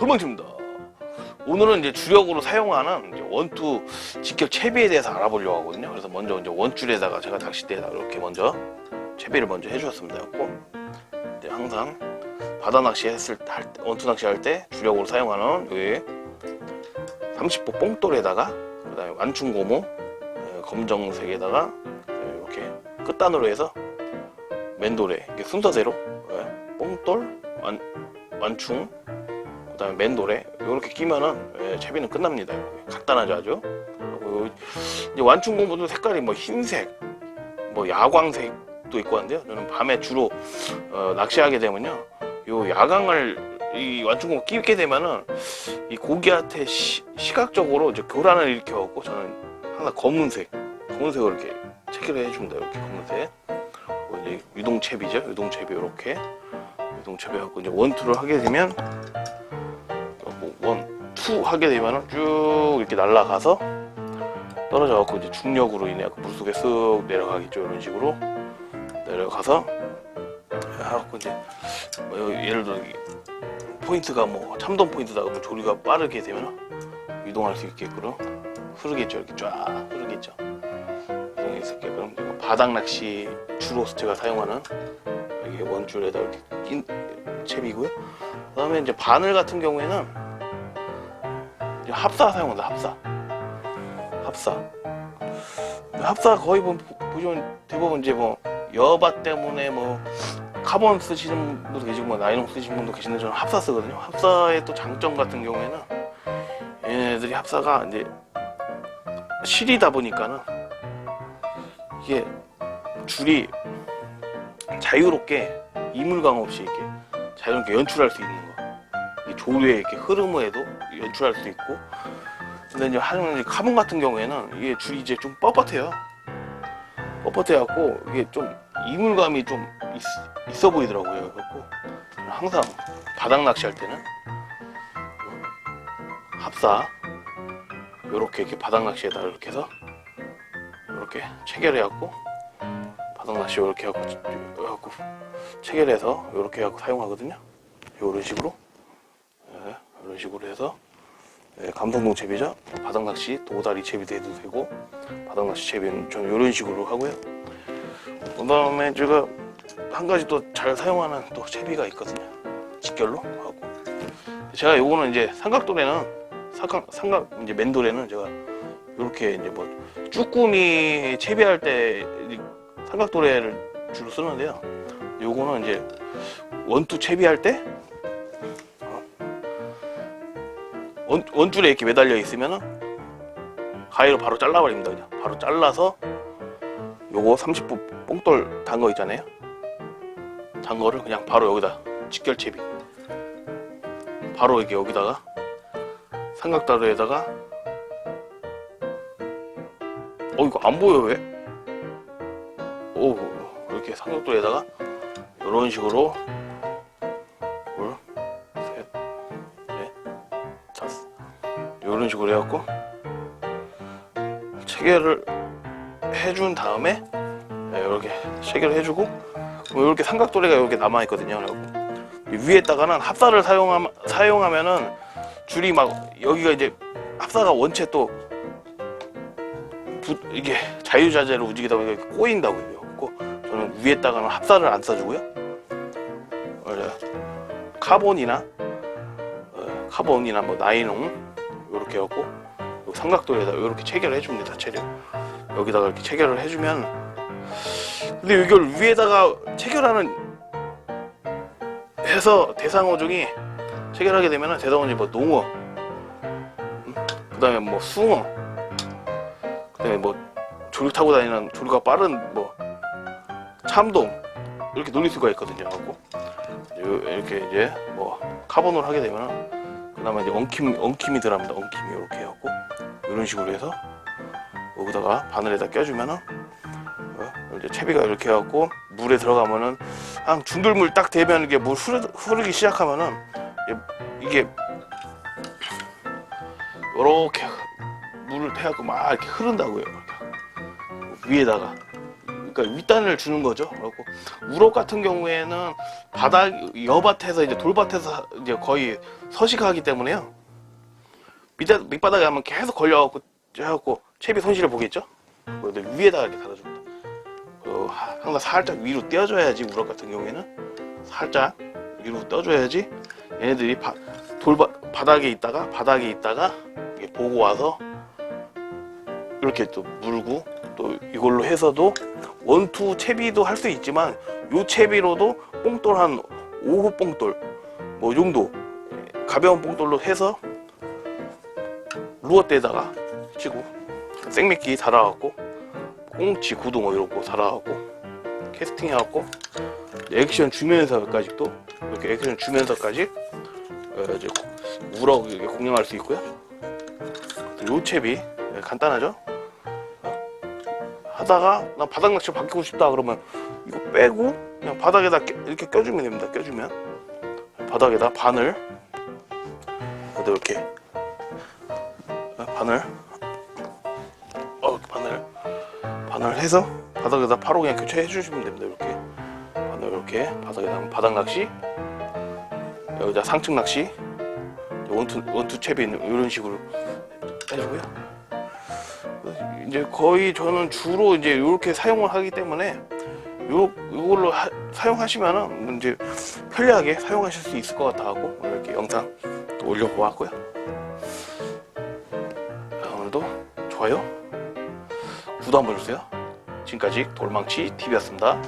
돌망치입니다. 오늘은 이제 주력으로 사용하는 이제 원투 직결 채비에 대해서 알아보려고 하거든요. 그래서 먼저 이제 원줄에다가 제가 낚싯대에다 이렇게 먼저 채비를 먼저 해주었습니다. 네, 항상 바다 낚시 원투 낚시 할 때 주력으로 사용하는 여기 30호 뽕돌에다가 그다음에 완충고무 검정색에다가 이렇게 끝단으로 해서 맨돌에 이렇게 순서대로 뽕돌 완충 그다음에 맨돌에 이렇게 끼면은 채비는 끝납니다. 간단하죠 아주. 그리고 이제 완충고무도 색깔이 뭐 흰색, 뭐 야광색도 있고 한데요. 저는 밤에 주로 낚시하게 되면요, 요 야광을 이 완충고무 끼게 되면은 이 고기한테 시각적으로 이제 교란을 일으켜갖고 저는 항상 검은색으로 이렇게 체결을 해줍니다. 이렇게 검은색. 이제 유동채비죠. 유동채비 이렇게 유동채비 갖고 이제 원투를 하게 되면 원투 하게 되면은 쭉 이렇게 날아가서 떨어져 갖고 이제 중력으로 인해 물속에 쓱 내려가겠죠. 이런 식으로 내려가서 하고 이제 예를 들어 포인트가 뭐 참돔 포인트다 그러면 조류가 빠르게 되면 이동할 수 있게끔 흐르겠죠. 이렇게 쫙 흐르겠죠. 이동했을게끔 바닥 낚시 주로 제가 사용하는 이게 원줄에다 이렇게 낀 채비고요. 그다음에 이제 바늘 같은 경우에는 이제 합사 사용한다. 합사 거의 보시면 대부분 이제 뭐 여바 때문에 뭐 카본 쓰시는 분도 계시고 뭐 나일론 쓰시는 분도 계시는데 저는 합사 쓰거든요. 합사의 또 장점 같은 경우에는 얘네들이 합사가 이제 실이다 보니까는 이게 줄이 자유롭게 이물감 없이 이렇게 자유롭게 연출할 수 있는 거. 이 조류의 이렇게 흐름에도 연출할 수 있고. 근데 이제 카본 같은 경우에는 이게 줄이 이제 좀 뻣뻣해요. 뻣뻣해갖고 이게 좀 이물감이 좀 있어 보이더라고요. 그래갖고 항상 바닥 낚시할 때는 합사 이렇게 바닥 낚시에다 이렇게 해서 이렇게 체결해갖고 바닥 낚시 이렇게 해갖고 체결해서 이렇게 해갖고 사용하거든요. 이런 식으로 이런 식으로 해서 감성동 채비죠. 바닥 낚시 도다리 채비도 해도 되고 바닥 낚시 채비는 좀 이런 식으로 하고요. 그 다음에 제가 한 가지 또 잘 사용하는 또 채비가 있거든요. 직결로 하고 제가 요거는 이제 삼각 이제 맨돌에는 제가 이렇게 이제 뭐 쭈꾸미 채비할 때 삼각도래를 주로 쓰는데요. 요거는 이제 원투 채비할 때 원줄에 이렇게 매달려 있으면은 가위로 바로 잘라버립니다. 그냥 바로 잘라서 요거 30분 뽕돌 단 거 있잖아요. 단 거를 그냥 바로 여기다 직결 채비 바로 이렇게 여기다가 삼각다루에다가 이거 안 보여 왜? 이렇게 삼각도에다가 이런 식으로 둘, 셋, 넷, 다섯 이런 식으로 해갖고 체결을 해준 다음에 이렇게 체결을 해주고 이렇게 삼각도래가 이렇게 남아있거든요. 그래갖고 위에다가는 합사를 사용하면은 줄이 막 여기가 이제 합사가 원체 또 이게 자유자재로 움직이다 보니까 꼬인다고 해요. 저는 위에다가는 합사를 안 써주고요. 카본이나 뭐 나일론 이렇게 해갖고 삼각도에다 이렇게 체결을 해줍니다. 여기다가 이렇게 체결을 해주면 근데 이걸 위에다가 체결하는 해서 대상어종이 체결하게 되면은 대상어종이 뭐 농어, 그 다음에 뭐 숭어, 그 다음에 뭐 조류 타고 다니는 조류가 빠른 뭐 참돔 이렇게 놀릴 수가 있거든요. 하고 이렇게 이제 뭐 카본으로 하게 되면은 그나마 이제 엉킴이 들어갑니다. 엉킴이 이렇게 해갖고 이런 식으로 해서 여기다가 바늘에다 껴주면은 이제 채비가 이렇게 해갖고 물에 들어가면은 한 중들물 딱 되면 이게 물 흐르기 시작하면은 이게 이렇게 물을 태갖고 막 이렇게 흐른다고요. 위에다가 그러니까 윗단을 주는 거죠. 그리고 우럭 같은 경우에는 바닥 여밭에서 이제 돌밭에서 이제 거의 서식하기 때문에요. 밑바닥에 하면 계속 걸려갖고 해갖고 채비 손실을 보겠죠. 그래서 위에다가 이렇게 달아줍니다. 항상 살짝 위로 떼어줘야지, 우럭 같은 경우에는 살짝 위로 떠줘야지 얘네들이 바닥에 있다가 이렇게 보고 와서 이렇게 또 물고, 또 이걸로 해서도 원투 채비도 할 수 있지만 요 채비로도 뽕돌 한 5호 뽕돌 뭐 정도 가벼운 뽕돌로 해서 루어대에다가 치고 생미끼 달아갖고 꽁치 구두 뭐 이런 거 달아갖고 캐스팅 해갖고 액션 주면서까지 또 이렇게 액션 주면서까지 이제 우럭 이렇게 공략할 수 있고요. 요 채비 간단하죠. 하다가 나 바닥 낚시 바뀌고 싶다 그러면 이거 빼고 그냥 바닥에다 이렇게 껴주면 됩니다. 껴주면 바닥에다 바늘 이렇게 바늘 해서 바닥에다 바로 그냥 교체해 주시면 됩니다. 이렇게 바늘 이렇게 바닥에다 바닥 낚시, 여기다 상층 낚시, 원투 채비 이런 식으로 해주고요. 이제 거의 저는 주로 이제 이렇게 사용을 하기 때문에 이걸로 사용하시면은 이제 편리하게 사용하실 수 있을 것 같아갖고 이렇게 영상 또 올려보았고요. 오늘도 좋아요, 구독 한번 해주세요. 지금까지 돌망치 TV였습니다.